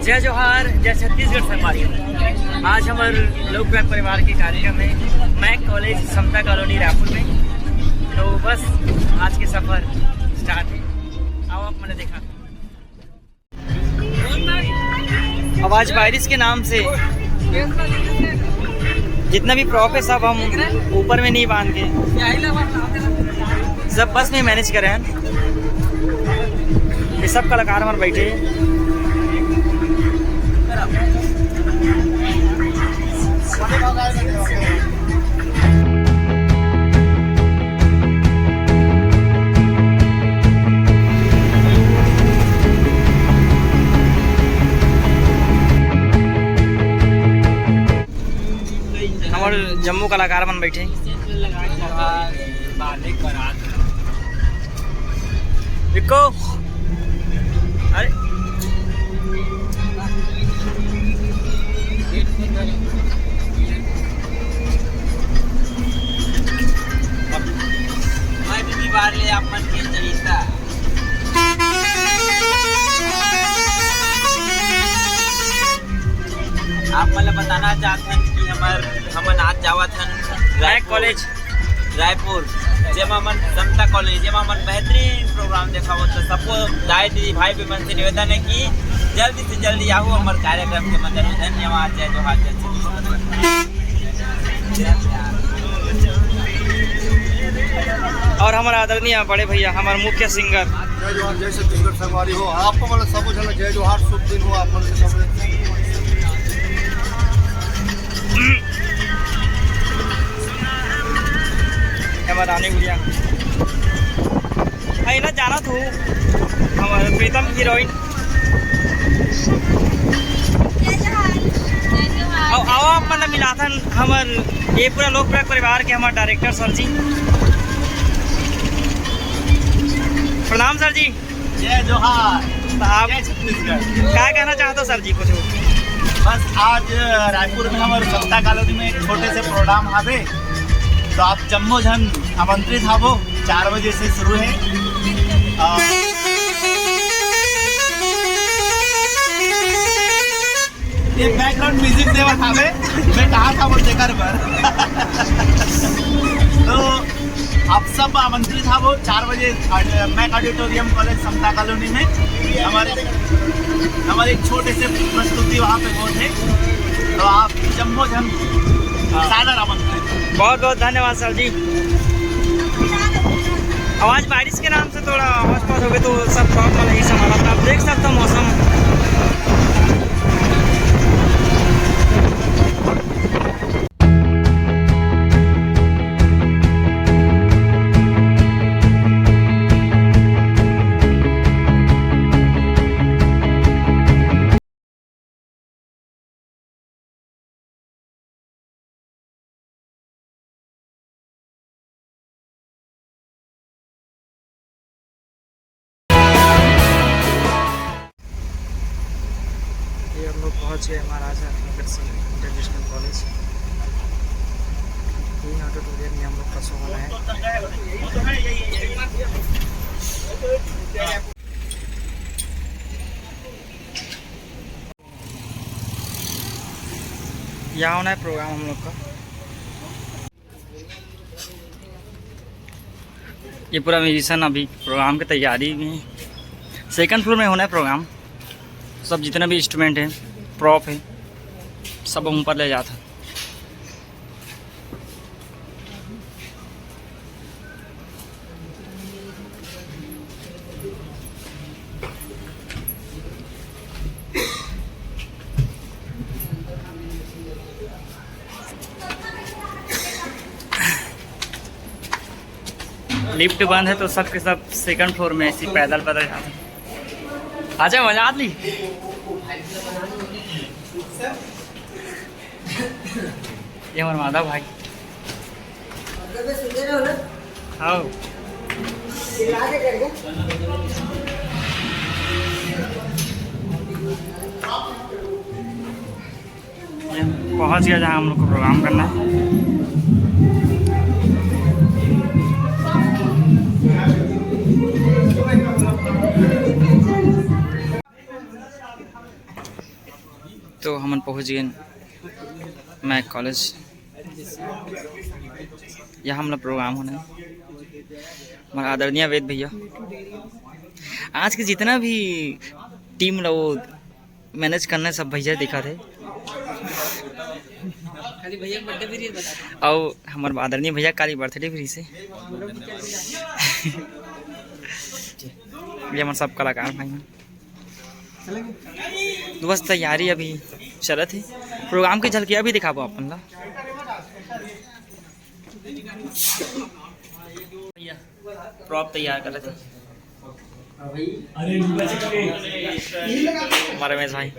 जय जोहार, जय छत्तीसगढ़ संगवारी। आज हमारे लोकप्रिय परिवार के कार्यक्रम में मैक कॉलेज समता कॉलोनी रायपुर में। तो बस आज के सफ़र स्टार्ट है। आओ आप मैंने देखा अब आज बारिश के नाम से जितना भी प्रॉप है सब हम ऊपर में नहीं बांध के सब बस में मैनेज करें हैं। ये सब कलाकार हमारे बैठे हैं। हमारे जम्मू कलाकार मन बैठे विको। अरे बार ले आप मन के जरीता आप मतलब बताना चाहते हैं कि हम आज जावत हन मैक कॉलेज रायपुर जेमा मन समता कॉलेज जेमा मन बेहतरीन प्रोग्राम देखा हो। तो सबको दाई दीदी भाई भी मन से निवेदन है कि जल्दी से जल्दी आओ हमारे कार्यक्रम के मंदिर में। धन्यवाद। जय जोहार। और हमारा आदरणीय बड़े भैया हमारे मुख्य सिंगर जय जोहार, जय छत्तीसगढ़ संगवारी हो। आपको मतलब सब जन जय जोहार, शुभ दिन हो। आप मन से सब रानी गुड़िया ना जाना तू हमारे प्रीतम हीरोइन। आओ आप मतलब मिला था हमारे ये पूरा लोकप्रिय परिवार के हमारे डायरेक्टर सर जी। प्रणाम सर जी। जय जोहार। आप छत्तीसगढ़ क्या कहना चाहते हो सर जी? कुछ बस आज रायपुर में हमारे समता कॉलोनी में एक छोटे से प्रोग्राम हावे, तो आप जम्मो जन आमंत्रित हावो। 4 बजे से शुरू है। ये बैकग्राउंड म्यूजिक देवा हावे मैं कहा था वो देकर पर तो आप सब आमंत्रित हावो 4 बजे मैक ऑडिटोरियम कॉलेज समता कॉलोनी में। हमारे एक छोटे से प्रस्तुति वहाँ पे बहुत है, तो आप जम्मो जन सादर आमंत्रित। बहुत बहुत धन्यवाद सर जी। आवाज़ बारिश के नाम से थोड़ा आवाज़ पास हो गई तो सब प्रॉब्लम नहीं संभाला था। आप देख सकते हो मौसम हम लोग पहुँचे महाराजा अग्रसेन सिंह इंटरनेशनल कॉलेज। यही ऑडिटोरियम में हम लोग का शो होना है। यहाँ होना है प्रोग्राम हम लोग का। ये पूरा म्यूजिशियन अभी प्रोग्राम की तैयारी में है। 2nd फ्लोर में होना है प्रोग्राम। सब जितना भी इंस्ट्रूमेंट है प्रॉप है सब हम ऊपर ले जाता। लिफ्ट बंद है तो सब के सब 2nd फ्लोर में ऐसी पैदल पैदल जाते। आजा मजा ली। ये हमारे माधव भाई। हाँ पहुंच गया जहाँ हम लोग को प्रोग्राम करना है। तो हम पहुँच गए मैक कॉलेज। यहाँ हमारा प्रोग्राम होना है। हमारा आदरणीय वेद भैया आज के जितना भी टीम वो मैनेज करना सब भैया दिखा थे। और हमारे आदरणीय भैया काली बर्थडे फ्री से ये हमारे सब कलाकार भाई हैं। तो बस तैयारी अभी चलत है। प्रोग्राम की झलकियाँ भी दिखाबो अपन ला। प्रॉप तैयार कर रहे थे हमारे रमेश भाई।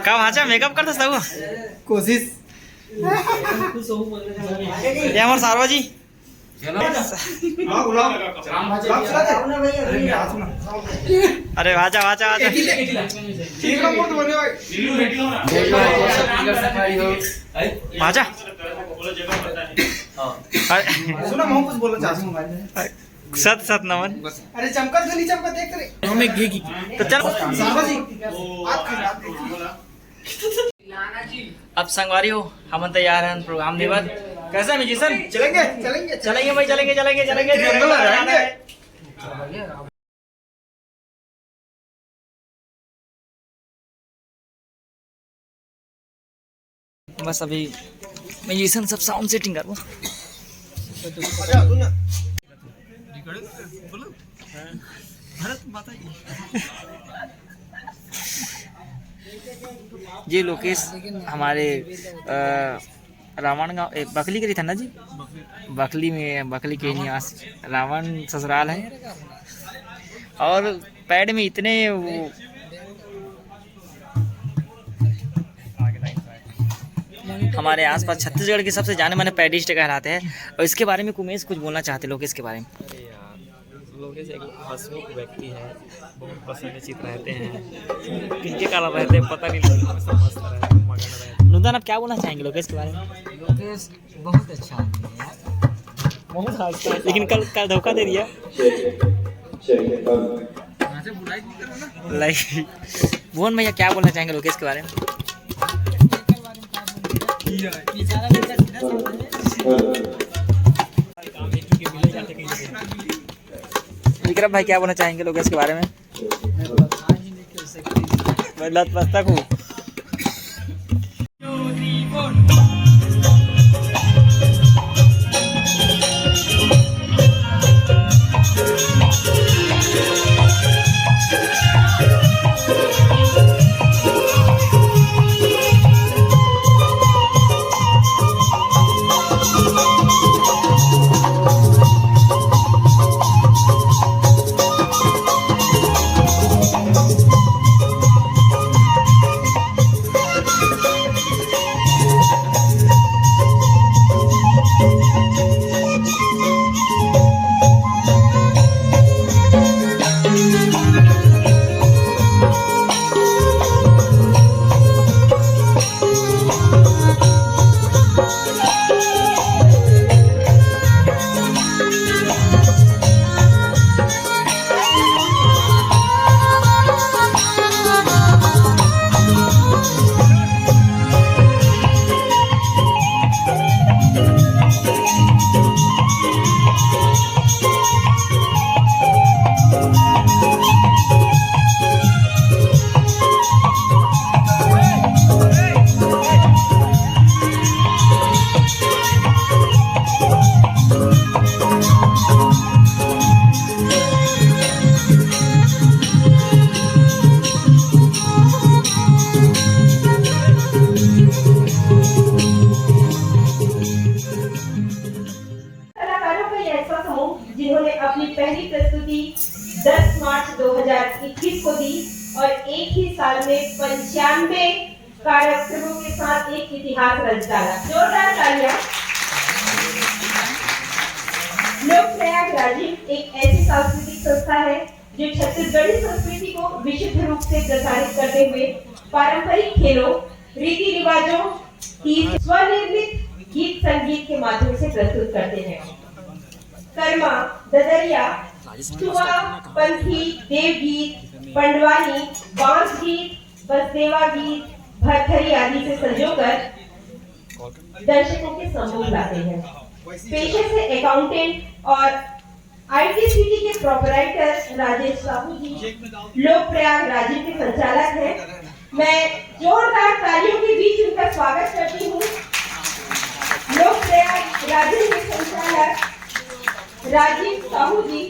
कब आचा मेकअप करता सब कोशिश ये हमारे सारवा जी। अरे आजा आजा आजा आजा। सुना मैं कुछ बोलना चाहता हूँ। सत सत नमन। अरे चमकत गली चमकत देख रहे हमें घेगी तो चलो साहब जी आप अब संगवारी हो हम तैयार हैं प्रोग्राम देवर। कैसा म्यूजिशियन चलेंगे चलेंगे चलेंगे भाई चलेंगे चलेंगे चलेंगे जंगल आ जाएंगे। बस अभी म्यूजिशियन सब साउंड सेटिंग करो। ये लोकेश हमारे रावण गाँव बकली के था ना जी। बकली में बकली के निवास रावण ससुराल है। और पैड में इतने वो हमारे आसपास छत्तीसगढ़ के सबसे जाने माने पैडिस्ट कहलाते हैं। और इसके बारे में कुमेश कुछ बोलना चाहते लोग इसके बारे में। लोकेश एक हंसमुख व्यक्ति है, बहुत प्रसन्नचित रहते हैं। किनके कारण रहते हैं पता नहीं लगता, सब मस्त रहते हैं, मगन रहते हैं। नुदान आप क्या बोलना चाहेंगे लोकेश के बारे में? लोकेश बहुत अच्छा आदमी है यार, बहुत हंसता है लेकिन कल धोखा दे दिया। लाइक भुवन भैया क्या बोलना चाहेंगे लोकेश के बारे में? विक्रम भाई क्या बोलना चाहेंगे लोकेश के बारे में? लत पुस्तक हूँ। जिन्होंने अपनी पहली प्रस्तुति 10 मार्च 2021 को दी और एक ही साल में 95 कार्यक्रमों के साथ एक इतिहास रच डाला। जोरदार तालियां। लोक प्रयाग राजीव एक ऐसी सांस्कृतिक संस्था है जो छत्तीसगढ़ी संस्कृति को विशुद्ध रूप से प्रसारित करते हुए पारंपरिक खेलों, रीति रिवाजों की स्वनिर्मित गीत संगीत के माध्यम से प्रस्तुत करते हैं। कर्मा, ददरिया, सुआ, पंथी, देवगीत, पंडवानी, बांस गीत, बसदेवा गीत, भरथरी आदि से संजोकर दर्शकों के सम्मुख लाते हैं। पेशे से अकाउंटेंट और आईटीसीटी के प्रोपराइटर राजेश साहू जी लोक प्रयाग राजीव के संचालक हैं। मैं जोरदार तालियों के बीच उनका स्वागत करती हूँ। लोक प्रयाग राजीव के संचालक राजीव साहू जी,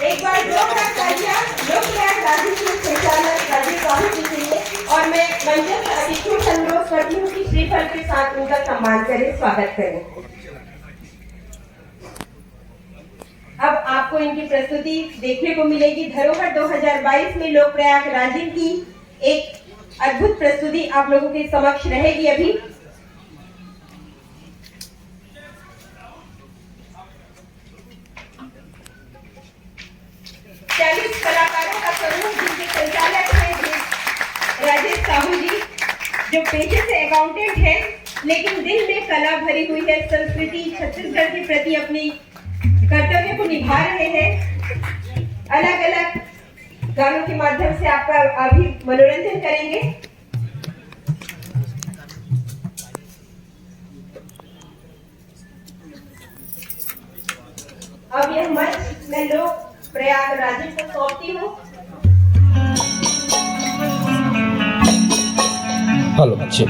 एक बार जोरदार तालियां लोक प्रयाग राजीव के संचालक राजीव साहू जी के लिए। और मैं मंच से अतिथियों से अनुरोध करती हूँ कि श्रीफल के साथ उनका सम्मान करें, स्वागत करें। अब आपको इनकी प्रस्तुति देखने को मिलेगी। धरोहर 2022 में लोक प्रयाग राजीव की एक अद्भुत प्रस्तुति आप लोगों के समक्ष रहेगी। अभी 40 कलाकारों का समूह जिनके संचालक हैं राजेश साहू जी, जो पेशे से अकाउंटेंट हैं लेकिन दिल में कला भरी हुई है। संस्कृति छत्तीसगढ़ के प्रति अपनी कर्तव्य को निभा रहे हैं। अलग अलग गानों के माध्यम से आपका अभी मनोरंजन करेंगे। अब यह मंच मैं लोक प्रयाग राजीव को सौंपती हूँ। हेलो बच्चे,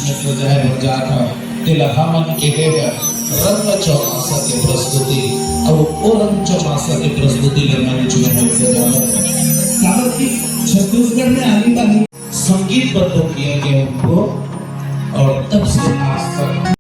मित्र जाहिर हो जाता तिलहमन के रंग चौमासा की प्रस्तुति और वो रंग चौमासा की प्रस्तुति के मंच में है कारण कि छत्तीसगढ़ में आने वाली संगीत पर तो किया गया उनको और तब से आज तक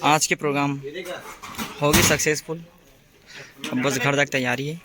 आज के प्रोग्राम होगी सक्सेसफुल। अब बस घर तक तैयारी है।